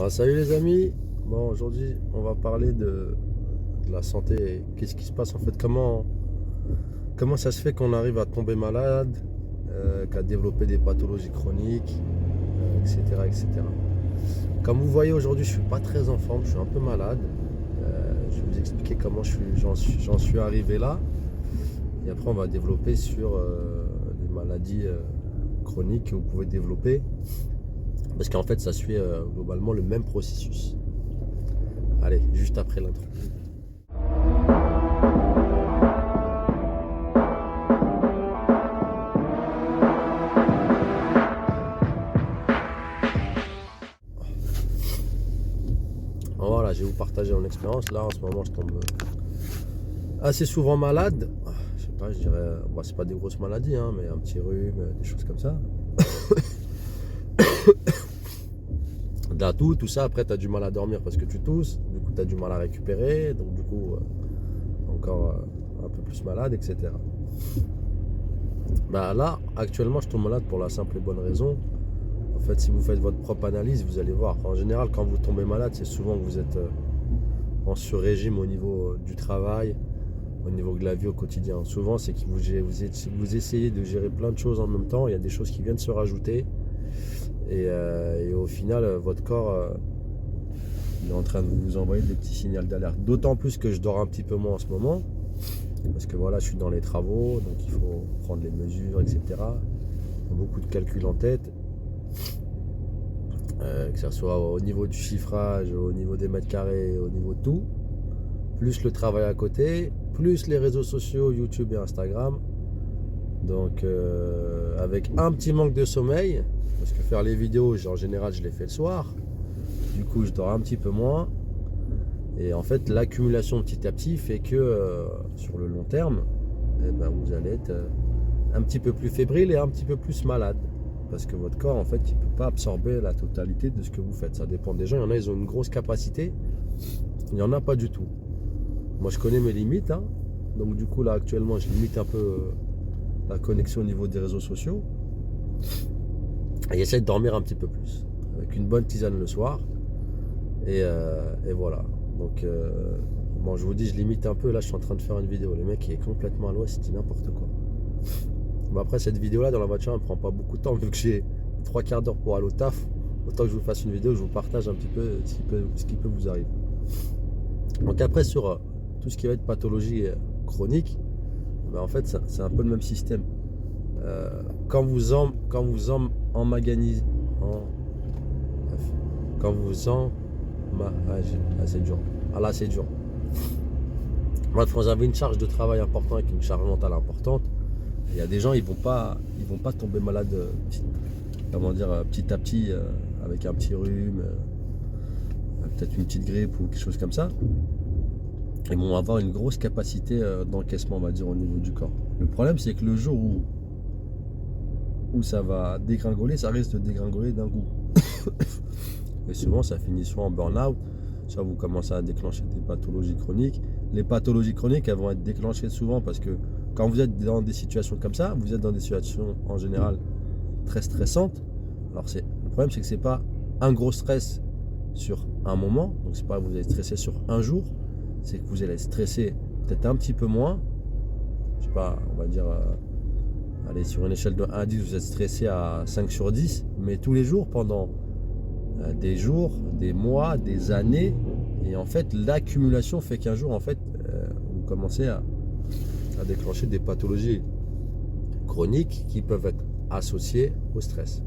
Salut les amis, bon aujourd'hui on va parler de la santé, qu'est-ce qui se passe en fait, comment ça se fait qu'on arrive à tomber malade, qu'à développer des pathologies chroniques, etc., etc. Comme vous voyez aujourd'hui je suis pas très en forme, je suis un peu malade. Je vais vous expliquer comment j'en suis arrivé là et après on va développer sur les maladies chroniques que vous pouvez développer. Parce qu'en fait, ça suit globalement le même processus. Allez, juste après l'intro. Voilà, je vais vous partager mon expérience. Là, en ce moment, je tombe assez souvent malade. Je sais pas, je dirais, bon, c'est pas des grosses maladies, hein, mais un petit rhume, des choses comme ça. De la toux, tout ça. Après, tu as du mal à dormir parce que tu tousses. Du coup, tu as du mal à récupérer. Donc, du coup, encore un peu plus malade, etc. Bah là, actuellement, je tombe malade pour la simple et bonne raison. En fait, si vous faites votre propre analyse, vous allez voir. En général, quand vous tombez malade, c'est souvent que vous êtes en sur-régime au niveau du travail, au niveau de la vie au quotidien. Souvent, c'est que vous essayez de gérer plein de choses en même temps. Il y a des choses qui viennent se rajouter. Et au final, votre corps il est en train de vous envoyer des petits signaux d'alerte. D'autant plus que je dors un petit peu moins en ce moment. Parce que voilà, je suis dans les travaux, donc il faut prendre les mesures, etc. Il y a beaucoup de calculs en tête. Que ce soit au niveau du chiffrage, au niveau des mètres carrés, au niveau de tout. Plus le travail à côté, plus les réseaux sociaux, YouTube et Instagram. Donc avec un petit manque de sommeil, parce que faire les vidéos, en général, je les fais le soir. Du coup, je dors un petit peu moins. Et en fait, l'accumulation petit à petit fait que sur le long terme, eh ben, vous allez être un petit peu plus fébrile et un petit peu plus malade. Parce que votre corps, en fait, il ne peut pas absorber la totalité de ce que vous faites. Ça dépend des gens. Il y en a, ils ont une grosse capacité. Il n'y en a pas du tout. Moi, je connais mes limites. Hein. Donc, du coup, là, actuellement, je limite un peu la connexion au niveau des réseaux sociaux. Et j'essaie de dormir un petit peu plus. Avec une bonne tisane le soir. Et voilà. Donc, bon, je vous dis, je limite un peu. Là, je suis en train de faire une vidéo. Le mec, il est complètement à l'ouest. Il dit n'importe quoi. Bon, après, cette vidéo-là, dans la voiture, elle ne prend pas beaucoup de temps. Vu que j'ai 3/4 d'heure pour aller au taf, autant que je vous fasse une vidéo, je vous partage un petit peu ce qui peut vous arriver. Donc, après, sur tout ce qui va être pathologie chronique, ben, en fait, c'est un peu le même système. Quand vous emmaganisez. Quand vous en. C'est dur. Ah là, c'est dur. Bref, quand vous avez une charge de travail importante avec une charge mentale importante, il y a des gens, ils vont pas tomber malades petit à petit avec un petit rhume, peut-être une petite grippe ou quelque chose comme ça. Ils vont avoir une grosse capacité d'encaissement, on va dire, au niveau du corps. Le problème, c'est que le jour où ça va dégringoler, ça risque de dégringoler d'un coup. Et souvent, ça finit soit en burn-out, soit vous commencez à déclencher des pathologies chroniques. Les pathologies chroniques, elles vont être déclenchées souvent parce que quand vous êtes dans des situations comme ça, vous êtes dans des situations en général très stressantes. Alors le problème, c'est que c'est pas un gros stress sur un moment. Donc c'est pas que vous allez stresser sur un jour, c'est que vous allez stresser peut-être un petit peu moins. Je sais pas, on va dire, allez, sur une échelle de 1 à 10, vous êtes stressé à 5 sur 10, mais tous les jours pendant des jours, des mois, des années. Et en fait, l'accumulation fait qu'un jour, en fait, vous commencez à déclencher des pathologies chroniques qui peuvent être associées au stress.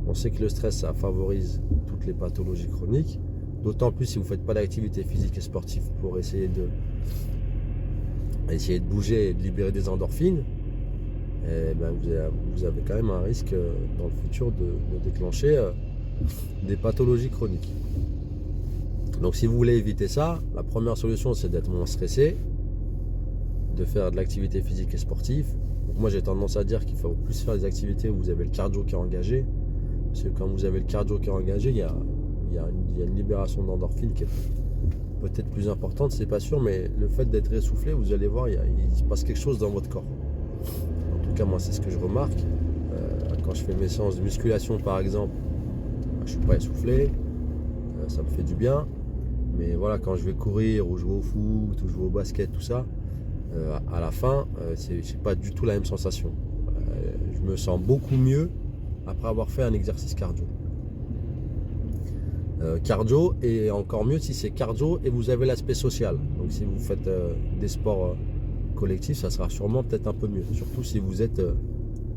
On sait que le stress, ça favorise toutes les pathologies chroniques, d'autant plus si vous ne faites pas d'activité physique et sportive pour essayer de bouger et de libérer des endorphines. Et ben vous avez quand même un risque dans le futur de déclencher des pathologies chroniques. Donc si vous voulez éviter ça, la première solution, c'est d'être moins stressé, de faire de l'activité physique et sportive. Donc moi, j'ai tendance à dire qu'il faut plus faire des activités où vous avez le cardio qui est engagé, parce que quand vous avez le cardio qui est engagé, il y a une libération d'endorphines qui est peut-être plus importante, c'est pas sûr, mais le fait d'être essoufflé, vous allez voir, il se passe quelque chose dans votre corps. En tout cas, moi, c'est ce que je remarque. Quand je fais mes séances de musculation, par exemple, je suis pas essoufflé. ça me fait du bien. Mais voilà, quand je vais courir ou jouer au foot ou jouer au basket, tout ça, à la fin, c'est pas du tout la même sensation. Je me sens beaucoup mieux après avoir fait un exercice cardio. Cardio, et encore mieux si c'est cardio et vous avez l'aspect social. Donc si vous faites des sports collectifs, ça sera sûrement peut-être un peu mieux. Surtout si vous êtes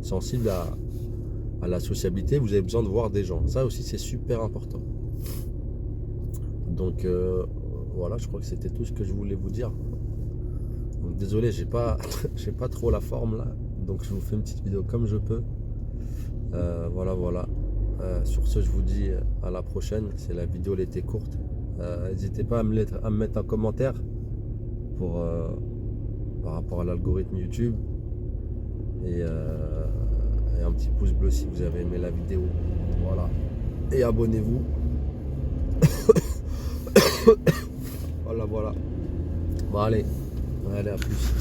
sensible à la sociabilité, vous avez besoin de voir des gens. Ça aussi, c'est super important. Donc voilà, je crois que c'était tout ce que je voulais vous dire. Donc désolé, j'ai pas trop la forme là. Donc je vous fais une petite vidéo comme je peux. Voilà. Sur ce, je vous dis à la prochaine. C'est la vidéo, elle était courte. N'hésitez pas à me mettre un commentaire par rapport à l'algorithme YouTube. Et un petit pouce bleu si vous avez aimé la vidéo. Voilà. Et abonnez-vous. Voilà. Bon, allez, à plus.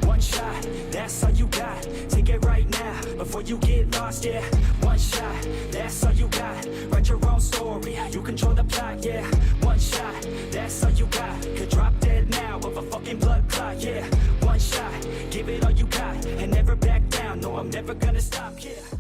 One shot, that's all you got. Take it right now, before you get lost, yeah. One shot, that's all you got. Write your own story, you control the plot, yeah. One shot, that's all you got. Could drop dead now of a fucking blood clot, yeah. One shot, give it all you got, and never back down. No, I'm never gonna stop, yeah.